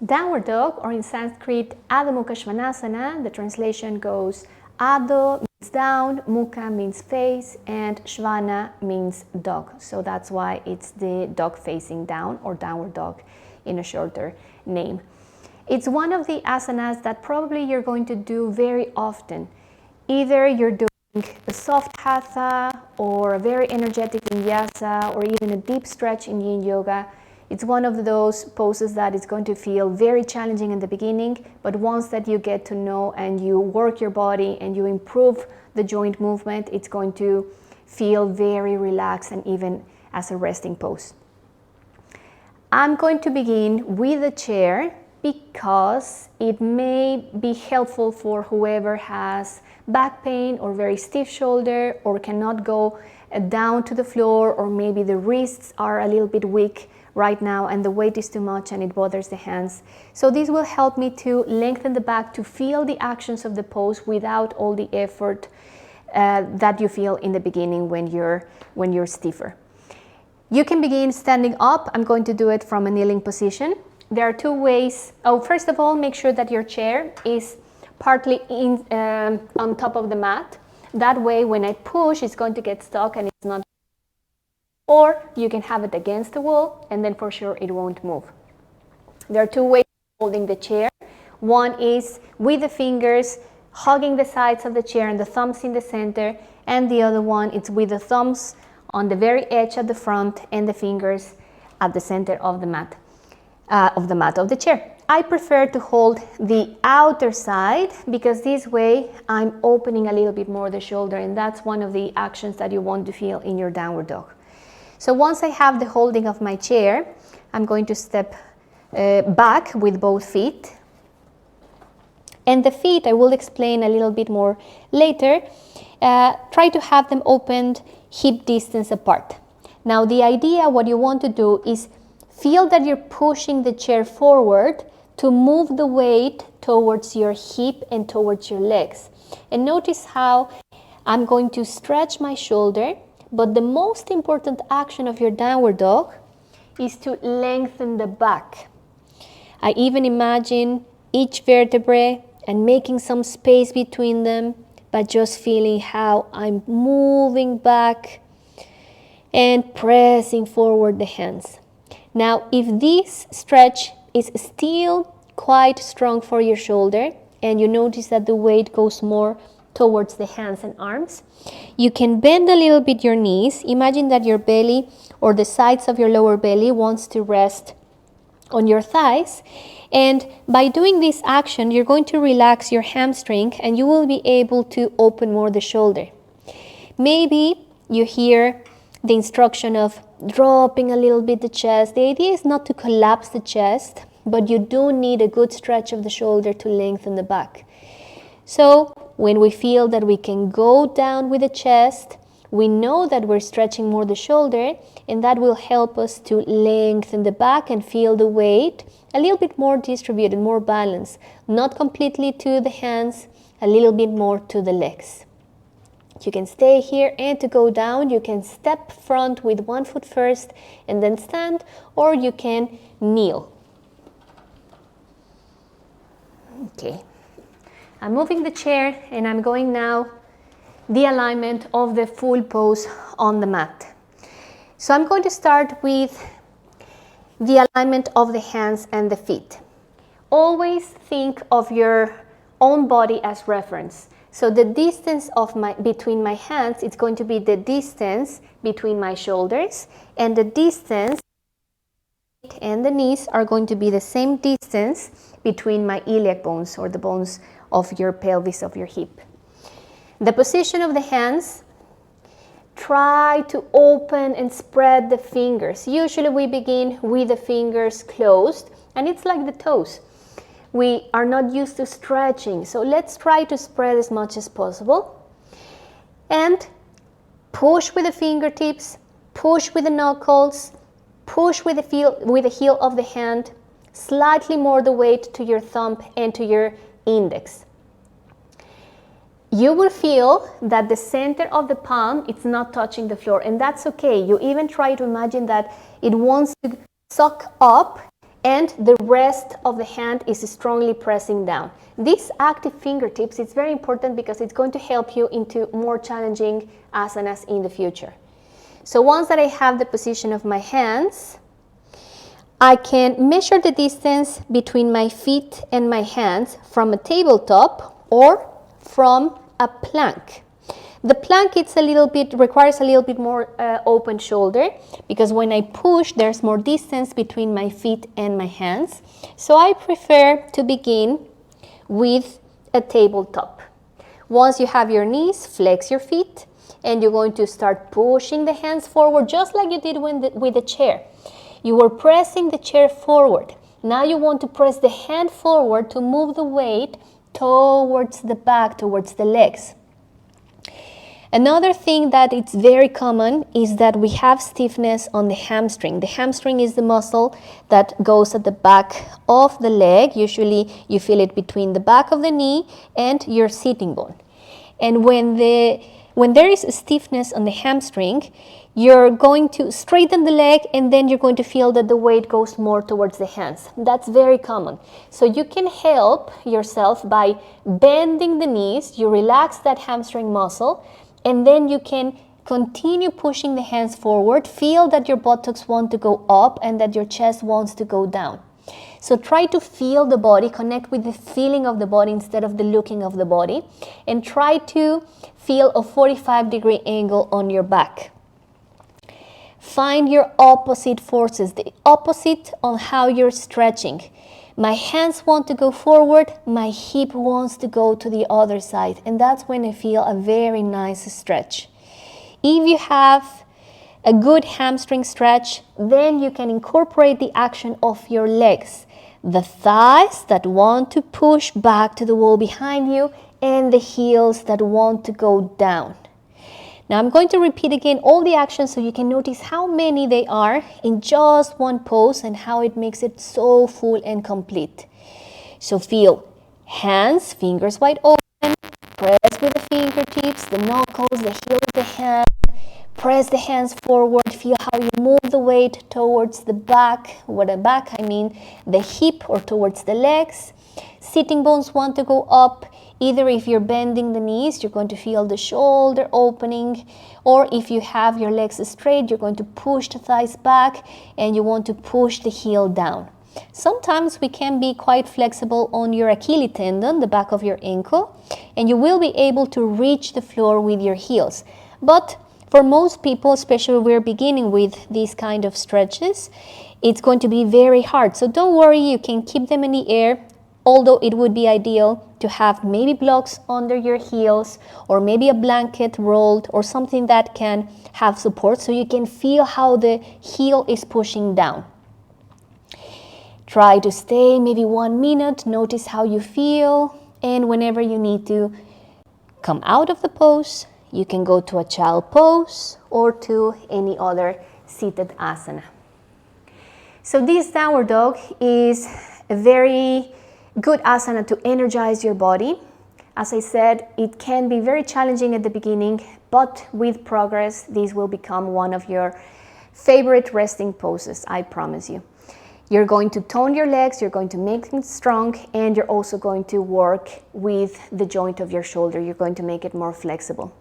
Downward dog, or in Sanskrit, Adho Mukha Svanasana, the translation goes Adho means down, Mukha means face, and Svana means dog. So that's why it's the dog facing down, or downward dog in a shorter name. It's one of the asanas that probably you're going to do very often. Either you're doing a soft hatha, or a very energetic vinyasa, or even a deep stretch in yin yoga. It's one of those poses that is going to feel very challenging in the beginning, but once that you get to know and you work your body and you improve the joint movement, it's going to feel very relaxed and even as a resting pose. I'm going to begin with the chair because it may be helpful for whoever has back pain or very stiff shoulder, or cannot go down to the floor, or maybe the wrists are a little bit weak right now and the weight is too much and it bothers the hands. So this will help me to lengthen the back, to feel the actions of the pose without all the effort that you feel in the beginning when you're stiffer. You can begin standing up. I'm going to do it from a kneeling position. There are two ways. First of all, make sure that your chair is partly on top of the mat. That way, when I push, it's going to get stuck and it's not. Or you can have it against the wall, and then for sure it won't move. There are two ways of holding the chair. One is with the fingers hugging the sides of the chair and the thumbs in the center, and the other one is with the thumbs on the very edge at the front and the fingers at the center of the mat of the chair. I prefer to hold the outer side because this way I'm opening a little bit more the shoulder, and that's one of the actions that you want to feel in your downward dog. So once I have the holding of my chair, I'm going to step back with both feet. And the feet, I will explain a little bit more later. Try to have them opened hip distance apart. Now the idea, what you want to do is feel that you're pushing the chair forward to move the weight towards your hip and towards your legs. And notice how I'm going to stretch my shoulder. But the most important action of your downward dog is to lengthen the back. I even imagine each vertebrae and making some space between them, but just feeling how I'm moving back and pressing forward the hands. Now, if this stretch is still quite strong for your shoulder and you notice that the weight goes more towards the hands and arms, you can bend a little bit your knees. Imagine that your belly or the sides of your lower belly wants to rest on your thighs, and by doing this action you're going to relax your hamstring and you will be able to open more the shoulder. Maybe you hear the instruction of dropping a little bit the chest. The idea is not to collapse the chest, but you do need a good stretch of the shoulder to lengthen the back. So when we feel that we can go down with the chest, we know that we're stretching more the shoulder, and that will help us to lengthen the back and feel the weight a little bit more distributed, more balanced, not completely to the hands, a little bit more to the legs. You can stay here, and to go down, you can step front with one foot first and then stand, or you can kneel. Okay. I'm moving the chair and I'm going now the alignment of the full pose on the mat. So I'm going to start with the alignment of the hands and the feet. Always think of your own body as reference. So the distance between my hands, it's going to be the distance between my shoulders, and the distance and the knees are going to be the same distance between my iliac bones, or the bones of your pelvis, of your hip. The position of the hands, try to open and spread the fingers. Usually we begin with the fingers closed, and it's like the toes. We are not used to stretching, so let's try to spread as much as possible. And push with the fingertips, push with the knuckles, push with the heel of the hand, slightly more the weight to your thumb and to your index. You will feel that the center of the palm, it's not touching the floor, and that's okay. You even try to imagine that it wants to suck up and the rest of the hand is strongly pressing down. These active fingertips, it's very important because it's going to help you into more challenging asanas in the future. So once that I have the position of my hands, I can measure the distance between my feet and my hands from a tabletop or from a plank. The plank requires a little bit more open shoulder, because when I push, there's more distance between my feet and my hands. So I prefer to begin with a tabletop. Once you have your knees, flex your feet, and you're going to start pushing the hands forward, just like you did with the chair. You were pressing the chair forward. Now you want to press the hand forward to move the weight towards the back, towards the legs. Another thing that it's very common is that we have stiffness on the hamstring. The hamstring is the muscle that goes at the back of the leg. Usually you feel it between the back of the knee and your sitting bone. And when there is a stiffness on the hamstring, you're going to straighten the leg, and then you're going to feel that the weight goes more towards the hands. That's very common. So you can help yourself by bending the knees. You relax that hamstring muscle, and then you can continue pushing the hands forward. Feel that your buttocks want to go up and that your chest wants to go down. So try to feel the body, connect with the feeling of the body instead of the looking of the body, and try to feel a 45-degree angle on your back. Find your opposite forces, the opposite on how you're stretching. My hands want to go forward, my hip wants to go to the other side, and that's when I feel a very nice stretch. If you have a good hamstring stretch, then you can incorporate the action of your legs, the thighs that want to push back to the wall behind you, and the heels that want to go down. Now I'm going to repeat again all the actions so you can notice how many they are in just one pose and how it makes it so full and complete. So feel hands, fingers wide open, press with the fingertips, the knuckles, the heel of the hand, press the hands forward, feel how you move the weight towards the back. With the back, I mean the hip or towards the legs. Sitting bones want to go up. Either if you're bending the knees, you're going to feel the shoulder opening, or if you have your legs straight, you're going to push the thighs back and you want to push the heel down. Sometimes we can be quite flexible on your Achilles tendon, the back of your ankle, and you will be able to reach the floor with your heels. But for most people, especially we're beginning with these kind of stretches, it's going to be very hard. So don't worry, you can keep them in the air, although it would be ideal to have maybe blocks under your heels or maybe a blanket rolled or something that can have support so you can feel how the heel is pushing down. Try to stay maybe 1 minute, notice how you feel, and whenever you need to come out of the pose, you can go to a child pose or to any other seated asana. So this downward dog is a very good asana to energize your body. As I said, it can be very challenging at the beginning, but with progress, this will become one of your favorite resting poses, I promise you. You're going to tone your legs, you're going to make them strong, and you're also going to work with the joint of your shoulder. You're going to make it more flexible.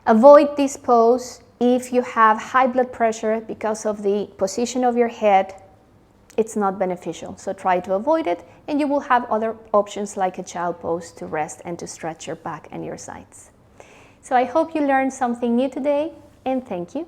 Avoid this pose if you have high blood pressure because of the position of your head. It's not beneficial, so try to avoid it, and you will have other options like a child pose to rest and to stretch your back and your sides. So I hope you learned something new today, and thank you.